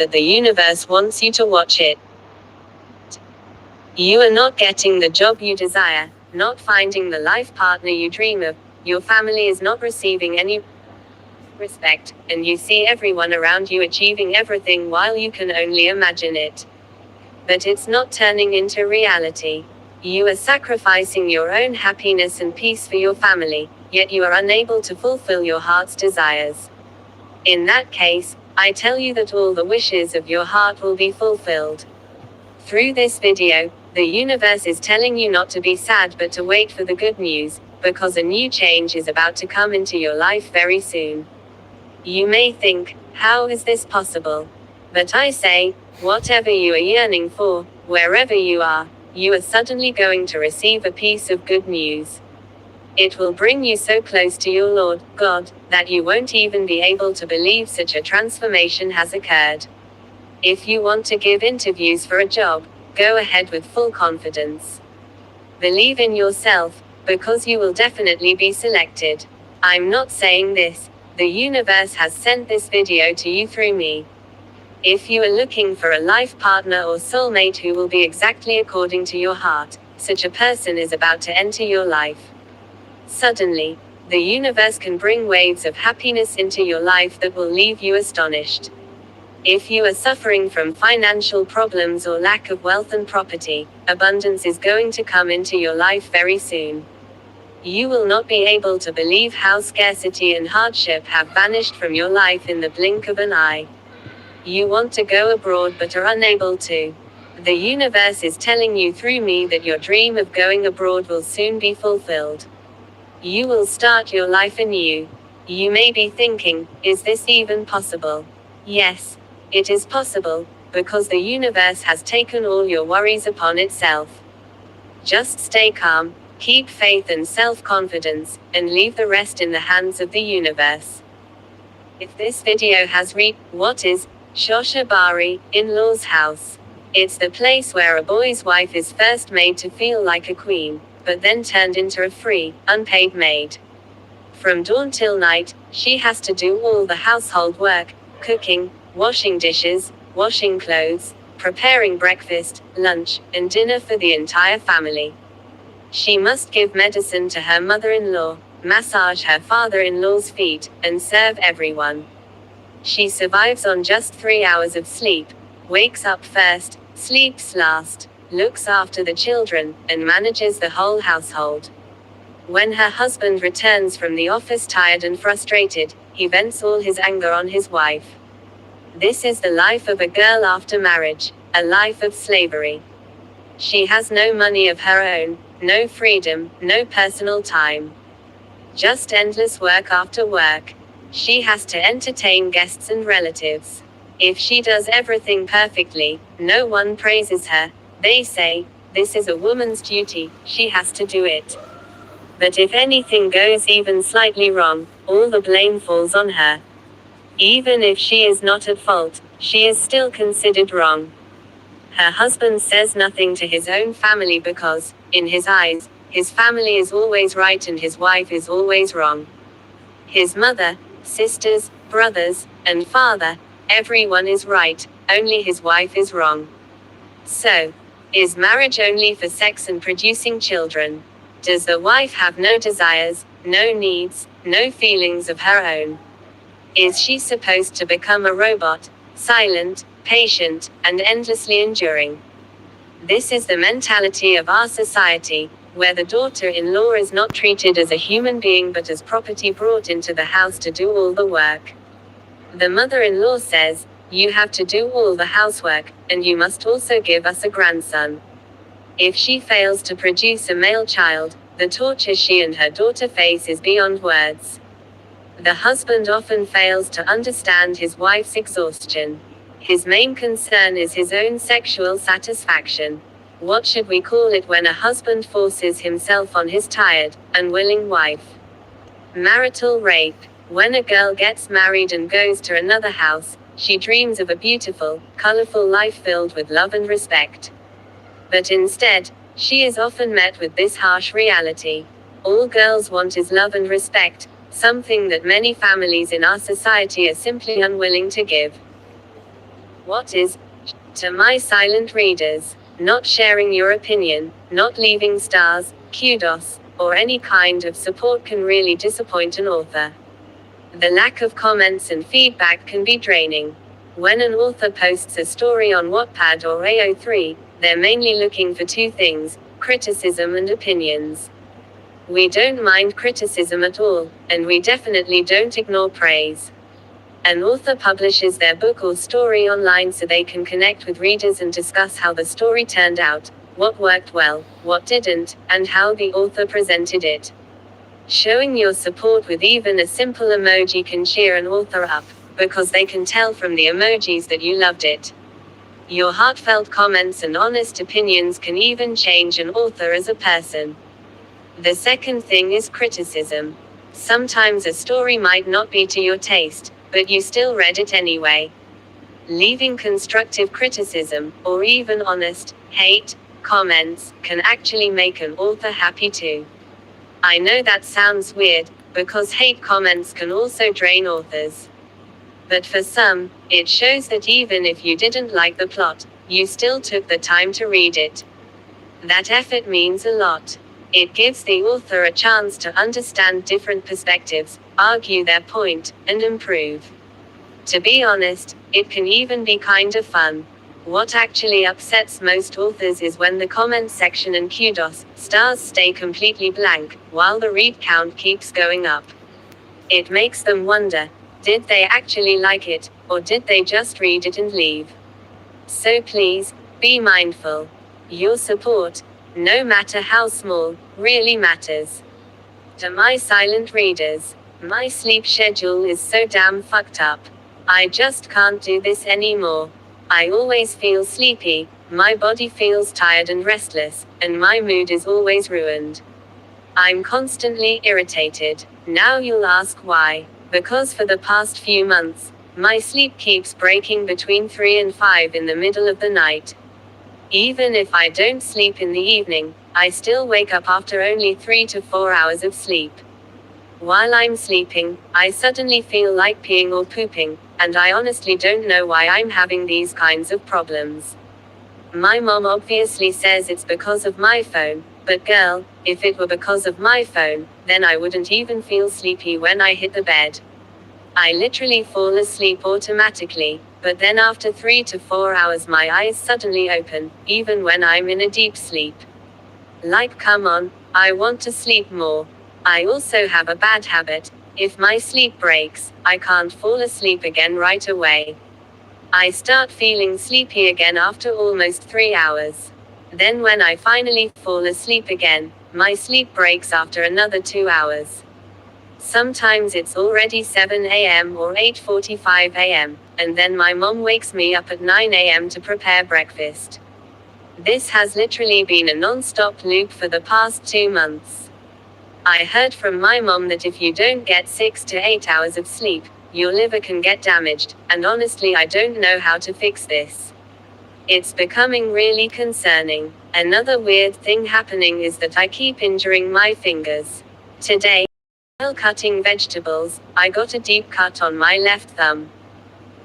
that the universe wants you to watch it. You are not getting the job you desire, not finding the life partner you dream of, your family is not receiving any respect, and you see everyone around you achieving everything while you can only imagine it. But it's not turning into reality. You are sacrificing your own happiness and peace for your family, yet you are unable to fulfill your heart's desires. In that case, I tell you that all the wishes of your heart will be fulfilled. Through this video, the universe is telling you not to be sad but to wait for the good news, because a new change is about to come into your life very soon. You may think, how is this possible? But I say, whatever you are yearning for, wherever you are suddenly going to receive a piece of good news. It will bring you so close to your Lord, God, that you won't even be able to believe such a transformation has occurred. If you want to give interviews for a job, go ahead with full confidence. Believe in yourself, because you will definitely be selected. I'm not saying this, the universe has sent this video to you through me. If you are looking for a life partner or soulmate who will be exactly according to your heart, such a person is about to enter your life. Suddenly, the universe can bring waves of happiness into your life that will leave you astonished. If you are suffering from financial problems or lack of wealth and property, abundance is going to come into your life very soon. You will not be able to believe how scarcity and hardship have vanished from your life in the blink of an eye. You want to go abroad but are unable to. The universe is telling you through me that your dream of going abroad will soon be fulfilled. You will start your life anew. You may be thinking, is this even possible? Yes, it is possible, because the universe has taken all your worries upon itself. Just stay calm, keep faith and self-confidence, and leave the rest in the hands of the universe. If this video has reached, what is Shosha Bari, in-law's house? It's the place where a boy's wife is first made to feel like a queen, but then turned into a free, unpaid maid. From dawn till night, she has to do all the household work, cooking, washing dishes, washing clothes, preparing breakfast, lunch, and dinner for the entire family. She must give medicine to her mother-in-law, massage her father-in-law's feet, and serve everyone. She survives on just 3 hours of sleep, wakes up first, sleeps last, looks after the children, and manages the whole household. When her husband returns from the office tired and frustrated, he vents all his anger on his wife. This is the life of a girl after marriage, a life of slavery. She has no money of her own, no freedom, no personal time. Just endless work after work. She has to entertain guests and relatives. If she does everything perfectly, no one praises her. They say, this is a woman's duty, she has to do it. But if anything goes even slightly wrong, all the blame falls on her. Even if she is not at fault, she is still considered wrong. Her husband says nothing to his own family because, in his eyes, his family is always right and his wife is always wrong. His mother, sisters, brothers, and father, everyone is right, only his wife is wrong. So, is marriage only for sex and producing children? Does the wife have no desires, no needs, no feelings of her own? Is she supposed to become a robot, silent, patient, and endlessly enduring? This is the mentality of our society, where the daughter-in-law is not treated as a human being but as property brought into the house to do all the work. The mother-in-law says, you have to do all the housework, and you must also give us a grandson. If she fails to produce a male child, the torture she and her daughter face is beyond words. The husband often fails to understand his wife's exhaustion. His main concern is his own sexual satisfaction. What should we call it when a husband forces himself on his tired, unwilling wife? Marital rape. When a girl gets married and goes to another house, she dreams of a beautiful, colorful life filled with love and respect. But instead, she is often met with this harsh reality. All girls want is love and respect, something that many families in our society are simply unwilling to give. What is, to my silent readers, not sharing your opinion, not leaving stars, kudos, or any kind of support can really disappoint an author. The lack of comments and feedback can be draining. When an author posts a story on Wattpad or AO3, they're mainly looking for two things: criticism and opinions. We don't mind criticism at all, and we definitely don't ignore praise. An author publishes their book or story online so they can connect with readers and discuss how the story turned out, what worked well, what didn't, and how the author presented it. Showing your support with even a simple emoji can cheer an author up, because they can tell from the emojis that you loved it. Your heartfelt comments and honest opinions can even change an author as a person. The second thing is criticism. Sometimes a story might not be to your taste, but you still read it anyway. Leaving constructive criticism, or even honest, hate, comments, can actually make an author happy too. I know that sounds weird, because hate comments can also drain authors. But for some, it shows that even if you didn't like the plot, you still took the time to read it. That effort means a lot. It gives the author a chance to understand different perspectives, argue their point, and improve. To be honest, it can even be kind of fun. What actually upsets most authors is when the comments section and kudos, stars stay completely blank, while the read count keeps going up. It makes them wonder, did they actually like it, or did they just read it and leave? So please, be mindful. Your support, no matter how small, really matters. To my silent readers, my sleep schedule is so damn fucked up. I just can't do this anymore. I always feel sleepy, my body feels tired and restless, and my mood is always ruined. I'm constantly irritated. Now you'll ask why. Because for the past few months, my sleep keeps breaking between 3 and 5 in the middle of the night. Even if I don't sleep in the evening, I still wake up after only 3 to 4 hours of sleep. While I'm sleeping, I suddenly feel like peeing or pooping, and I honestly don't know why I'm having these kinds of problems. My mom obviously says it's because of my phone, but girl, if it were because of my phone, then I wouldn't even feel sleepy when I hit the bed. I literally fall asleep automatically, but then after 3 to 4 hours my eyes suddenly open, even when I'm in a deep sleep. Like, come on, I want to sleep more. I also have a bad habit: if my sleep breaks, I can't fall asleep again right away. I start feeling sleepy again after almost 3 hours. Then when I finally fall asleep again, my sleep breaks after another 2 hours. Sometimes it's already 7 a.m. or 8:45 a.m., and then my mom wakes me up at 9 a.m. to prepare breakfast. This has literally been a non-stop loop for the past 2 months. I heard from my mom that if you don't get 6 to 8 hours of sleep, your liver can get damaged, and honestly I don't know how to fix this. It's becoming really concerning. Another weird thing happening is that I keep injuring my fingers. Today, while cutting vegetables, I got a deep cut on my left thumb.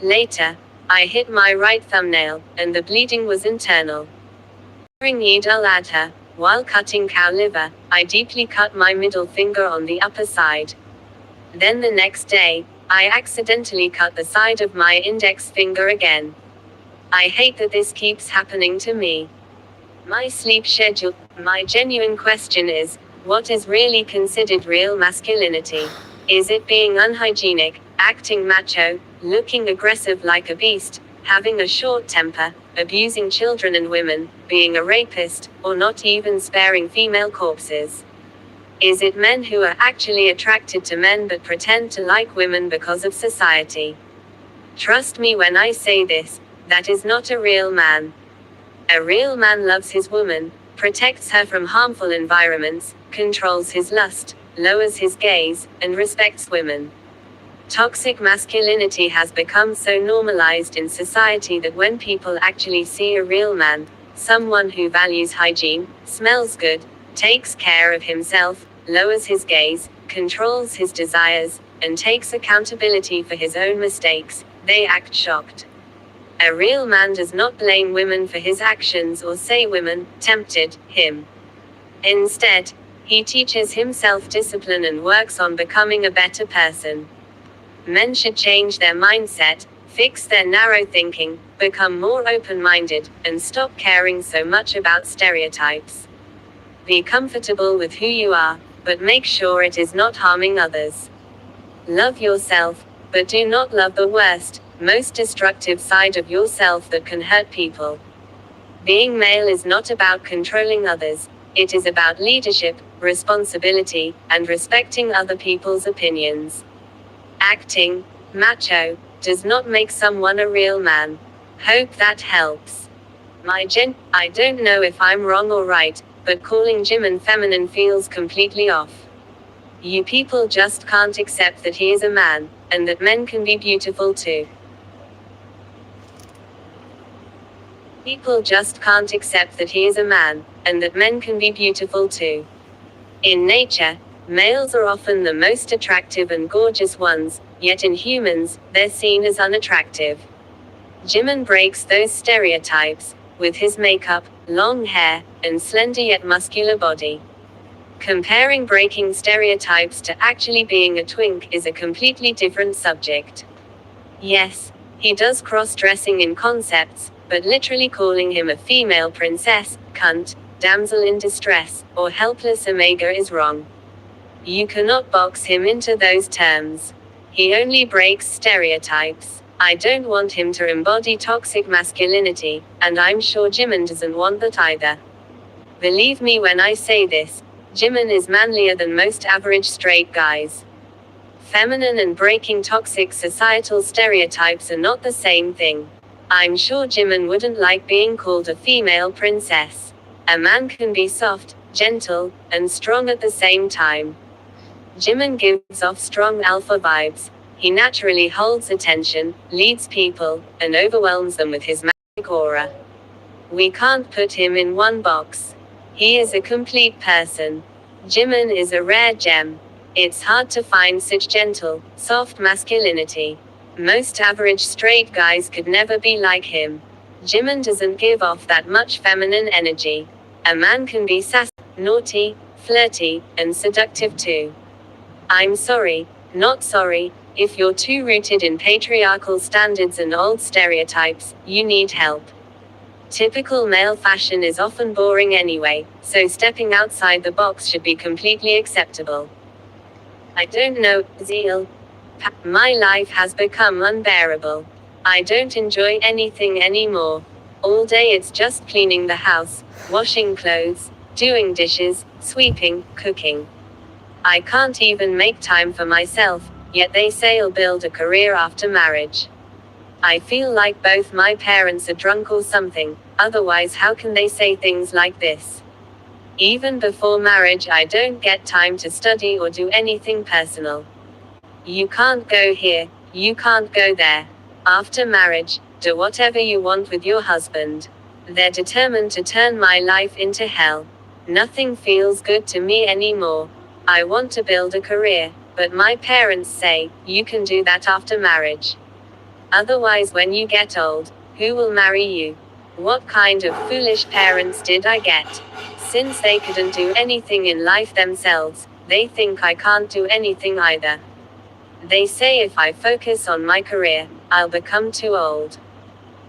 Later, I hit my right thumbnail, and the bleeding was internal. During Eid al-Adha, while cutting cow liver, I deeply cut my middle finger on the upper side. Then the next day, I accidentally cut the side of my index finger again. I hate that this keeps happening to me. My sleep schedule. My genuine question is, what is really considered real masculinity? Is it being unhygienic, acting macho, looking aggressive like a beast, having a short temper, abusing children and women, being a rapist, or not even sparing female corpses? Is it men who are actually attracted to men but pretend to like women because of society? Trust me when I say this, that is not a real man. A real man loves his woman, protects her from harmful environments, controls his lust, lowers his gaze, and respects women. Toxic masculinity has become so normalized in society that when people actually see a real man, someone who values hygiene, smells good, takes care of himself, lowers his gaze, controls his desires, and takes accountability for his own mistakes, they act shocked. A real man does not blame women for his actions or say women tempted him. Instead, he teaches himself discipline and works on becoming a better person. Men should change their mindset, fix their narrow thinking, become more open-minded, and stop caring so much about stereotypes. Be comfortable with who you are, but make sure it is not harming others. Love yourself, but do not love the worst, most destructive side of yourself that can hurt people. Being male is not about controlling others, it is about leadership, responsibility, and respecting other people's opinions. Acting macho does not make someone a real man. Hope that helps. I don't know if I'm wrong or right, but calling Jimin feminine feels completely off. You people just can't accept that he is a man, and that men can be beautiful too. People just can't accept that he is a man, and that men can be beautiful too. In nature, males are often the most attractive and gorgeous ones, yet in humans, they're seen as unattractive. Jimin breaks those stereotypes, with his makeup, long hair, and slender yet muscular body. Comparing breaking stereotypes to actually being a twink is a completely different subject. Yes, he does cross-dressing in concepts, but literally calling him a female princess, cunt, damsel in distress, or helpless omega is wrong. You cannot box him into those terms. He only breaks stereotypes. I don't want him to embody toxic masculinity, and I'm sure Jimin doesn't want that either. Believe me when I say this, Jimin is manlier than most average straight guys. Feminine and breaking toxic societal stereotypes are not the same thing. I'm sure Jimin wouldn't like being called a female princess. A man can be soft, gentle, and strong at the same time. Jimin gives off strong alpha vibes. He naturally holds attention, leads people, and overwhelms them with his magic aura. We can't put him in one box. He is a complete person. Jimin is a rare gem. It's hard to find such gentle, soft masculinity. Most average straight guys could never be like him. Jimin doesn't give off that much feminine energy. A man can be sassy, naughty, flirty, and seductive too. I'm sorry, not sorry, if you're too rooted in patriarchal standards and old stereotypes, you need help. Typical male fashion is often boring anyway, so stepping outside the box should be completely acceptable. I don't know, Zeal. My life has become unbearable. I don't enjoy anything anymore. All day it's just cleaning the house, washing clothes, doing dishes, sweeping, cooking. I can't even make time for myself, yet they say I'll build a career after marriage. I feel like both my parents are drunk or something, otherwise how can they say things like this? Even before marriage I don't get time to study or do anything personal. You can't go here, you can't go there. After marriage, do whatever you want with your husband. They're determined to turn my life into hell. Nothing feels good to me anymore. I want to build a career, but my parents say, you can do that after marriage. Otherwise when you get old, who will marry you? What kind of foolish parents did I get? Since they couldn't do anything in life themselves, they think I can't do anything either. They say if I focus on my career, I'll become too old.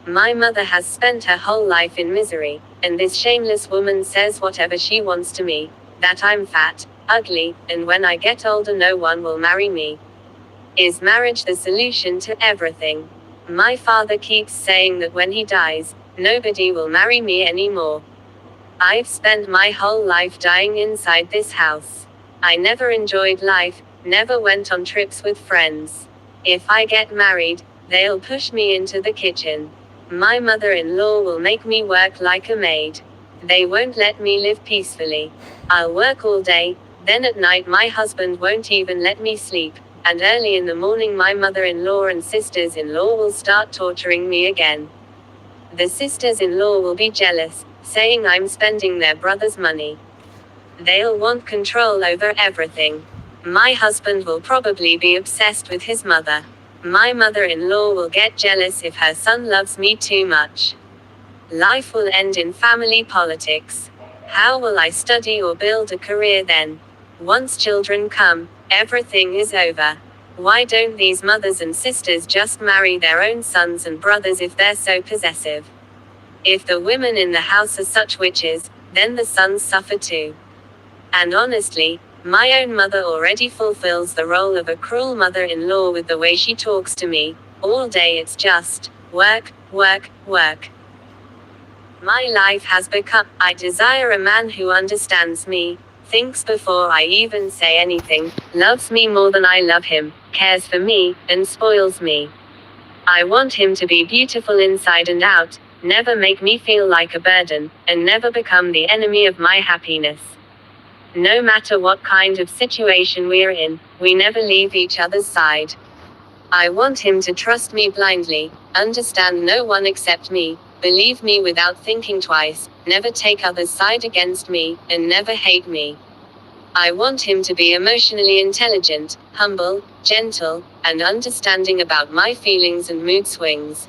My mother has spent her whole life in misery, and this shameless woman says whatever she wants to me, that I'm fat, ugly, and when I get older no one will marry me. Is marriage the solution to everything? My father keeps saying that when he dies, nobody will marry me anymore. I've spent my whole life dying inside this house. I never enjoyed life, never went on trips with friends. If I get married, they'll push me into the kitchen. My mother-in-law will make me work like a maid. They won't let me live peacefully. I'll work all day, then at night my husband won't even let me sleep, and early in the morning my mother-in-law and sisters-in-law will start torturing me again. The sisters-in-law will be jealous, saying I'm spending their brother's money. They'll want control over everything. My husband will probably be obsessed with his mother. My mother-in-law will get jealous if her son loves me too much. Life will end in family politics. How will I study or build a career then? Once children come, everything is over. Why don't these mothers and sisters just marry their own sons and brothers if they're so possessive? If the women in the house are such witches, then the sons suffer too. And honestly, my own mother already fulfills the role of a cruel mother-in-law with the way she talks to me. All day it's just, work, work, work. My life has become, I desire a man who understands me, thinks before I even say anything, loves me more than I love him, cares for me, and spoils me. I want him to be beautiful inside and out, never make me feel like a burden, and never become the enemy of my happiness. No matter what kind of situation we're in, we never leave each other's side. I want him to trust me blindly, understand no one except me, believe me without thinking twice, never take others' side against me, and never hate me. I want him to be emotionally intelligent, humble, gentle, and understanding about my feelings and mood swings.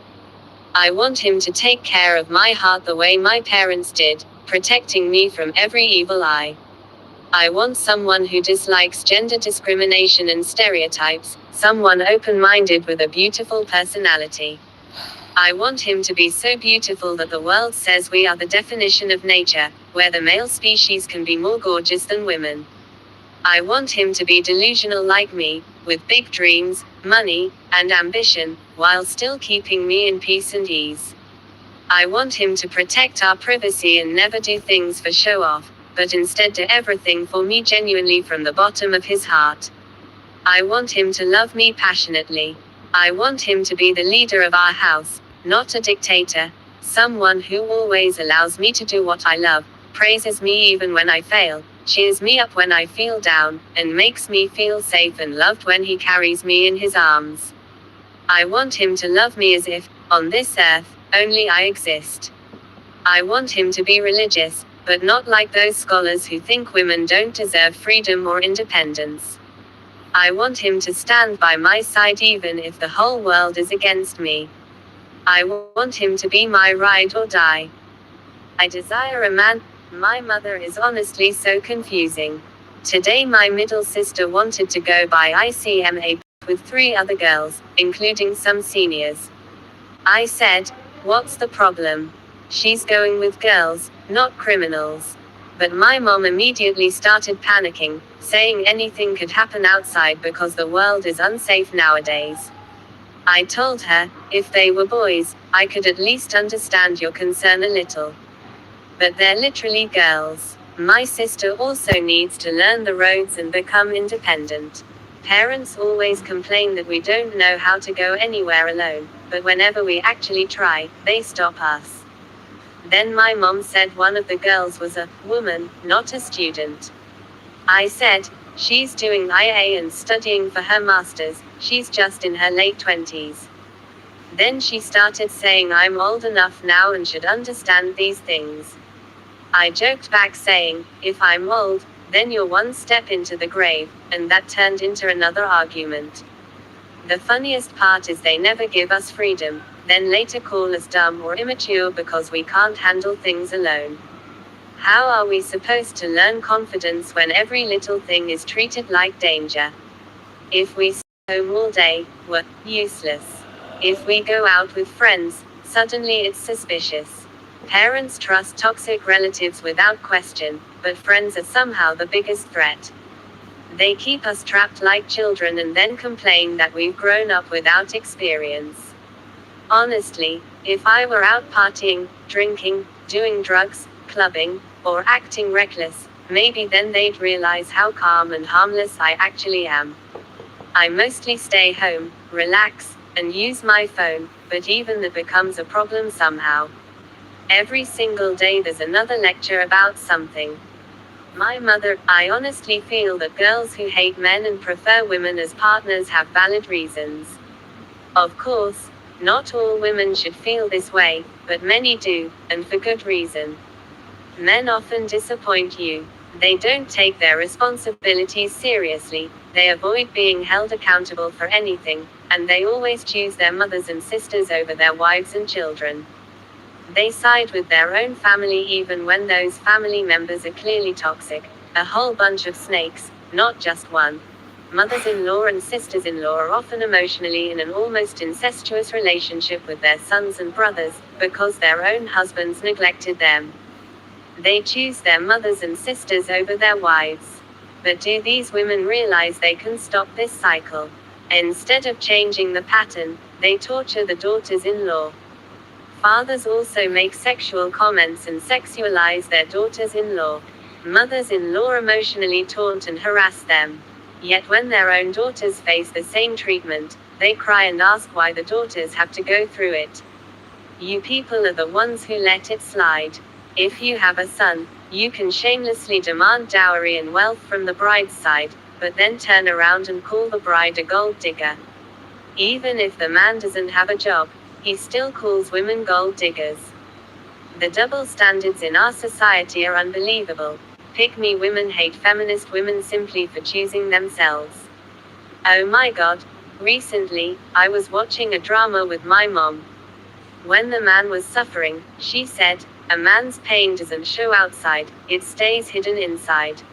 I want him to take care of my heart the way my parents did, protecting me from every evil eye. I want someone who dislikes gender discrimination and stereotypes, someone open-minded with a beautiful personality. I want him to be so beautiful that the world says we are the definition of nature, where the male species can be more gorgeous than women. I want him to be delusional like me, with big dreams, money, and ambition, while still keeping me in peace and ease. I want him to protect our privacy and never do things for show off, but instead do everything for me genuinely from the bottom of his heart. I want him to love me passionately. I want him to be the leader of our house, not a dictator, someone who always allows me to do what I love, praises me even when I fail, cheers me up when I feel down, and makes me feel safe and loved when he carries me in his arms. I want him to love me as if, on this earth, only I exist. I want him to be religious, but not like those scholars who think women don't deserve freedom or independence. I want him to stand by my side even if the whole world is against me. I want him to be my ride or die. I desire a man. My mother is honestly so confusing. Today my middle sister wanted to go by ICMA with 3 other girls, including some seniors. I said, what's the problem? She's going with girls, not criminals. But my mom immediately started panicking, saying anything could happen outside because the world is unsafe nowadays. I told her, if they were boys, I could at least understand your concern a little. But they're literally girls. My sister also needs to learn the roads and become independent. Parents always complain that we don't know how to go anywhere alone, but whenever we actually try, they stop us. Then my mom said one of the girls was a woman, not a student. I said, she's doing IA and studying for her master's, she's just in her late 20s. Then she started saying I'm old enough now and should understand these things. I joked back saying, if I'm old, then you're one step into the grave, and that turned into another argument. The funniest part is they never give us freedom, then later call us dumb or immature because we can't handle things alone. How are we supposed to learn confidence when every little thing is treated like danger? If we stay home all day, we're useless. If we go out with friends, suddenly it's suspicious. Parents trust toxic relatives without question, but friends are somehow the biggest threat. They keep us trapped like children and then complain that we've grown up without experience. Honestly, if I were out partying, drinking, doing drugs, clubbing, or acting reckless, maybe then they'd realize how calm and harmless I actually am. I mostly stay home, relax, and use my phone, but even that becomes a problem somehow. Every single day there's another lecture about something. My mother, I honestly feel that girls who hate men and prefer women as partners have valid reasons. Of course, not all women should feel this way, but many do, and for good reason. Men often disappoint you. They don't take their responsibilities seriously, they avoid being held accountable for anything, And they always choose their mothers and sisters over their wives and children. They side with their own family even when those family members are clearly toxic. A whole bunch of snakes, not just one. Mothers-in-law and sisters-in-law are often emotionally in an almost incestuous relationship with their sons and brothers, because their own husbands neglected them. They choose their mothers and sisters over their wives. But do these women realize they can stop this cycle? Instead of changing the pattern, they torture the daughters-in-law. Fathers also make sexual comments and sexualize their daughters-in-law. Mothers-in-law emotionally taunt and harass them. Yet when their own daughters face the same treatment, they cry and ask why the daughters have to go through it. You people are the ones who let it slide. If you have a son, you can shamelessly demand dowry and wealth from the bride's side, but then turn around and call the bride a gold digger. Even if the man doesn't have a job, he still calls women gold diggers. The double standards in our society are unbelievable. Pick-me women hate feminist women simply for choosing themselves. Oh my god, recently, I was watching a drama with my mom. When the man was suffering, she said, "A man's pain doesn't show outside, it stays hidden inside."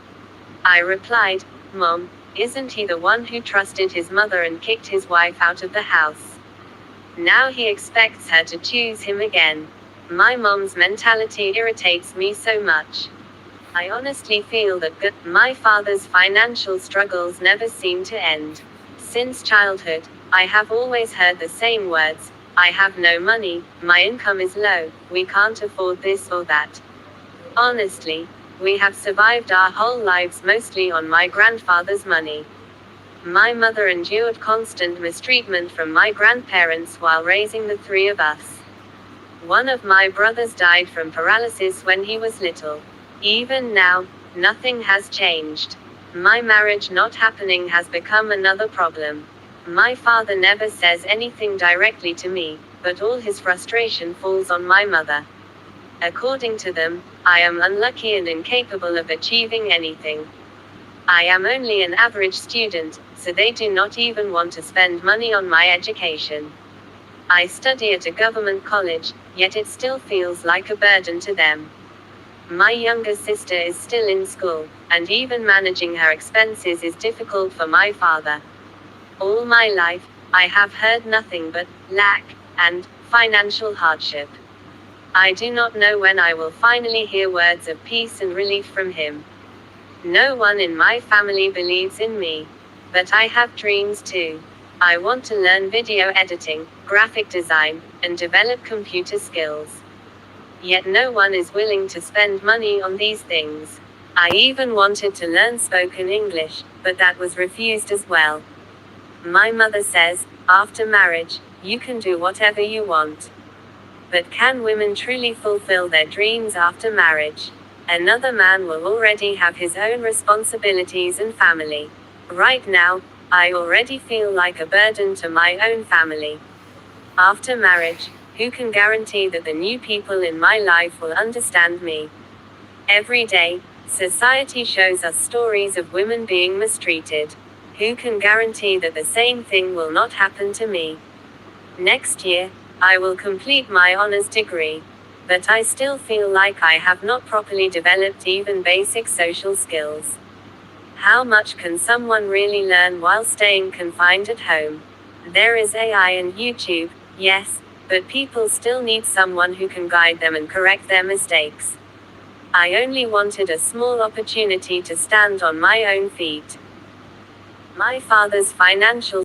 I replied, "Mom, isn't he the one who trusted his mother and kicked his wife out of the house? Now he expects her to choose him again." My mom's mentality irritates me so much. I honestly feel that my father's financial struggles never seem to end. Since childhood, I have always heard the same words: "I have no money, my income is low, we can't afford this or that." Honestly, we have survived our whole lives mostly on my grandfather's money. My mother endured constant mistreatment from my grandparents while raising the three of us. One of my brothers died from paralysis when he was little. Even now, nothing has changed. My marriage not happening has become another problem. My father never says anything directly to me, but all his frustration falls on my mother. According to them, I am unlucky and incapable of achieving anything. I am only an average student, so they do not even want to spend money on my education. I study at a government college, yet it still feels like a burden to them. My younger sister is still in school, and even managing her expenses is difficult for my father. All my life, I have heard nothing but lack and financial hardship. I do not know when I will finally hear words of peace and relief from him. No one in my family believes in me. But I have dreams too. I want to learn video editing, graphic design, and develop computer skills. Yet no one is willing to spend money on these things. I even wanted to learn spoken English, but that was refused as well. My mother says, after marriage, you can do whatever you want. But can women truly fulfill their dreams after marriage? Another man will already have his own responsibilities and family. Right now, I already feel like a burden to my own family. After marriage, who can guarantee that the new people in my life will understand me? Every day, society shows us stories of women being mistreated. Who can guarantee that the same thing will not happen to me? Next year, I will complete my honors degree. But I still feel like I have not properly developed even basic social skills. How much can someone really learn while staying confined at home? There is AI and YouTube, yes, but people still need someone who can guide them and correct their mistakes. I only wanted a small opportunity to stand on my own feet. My father's financial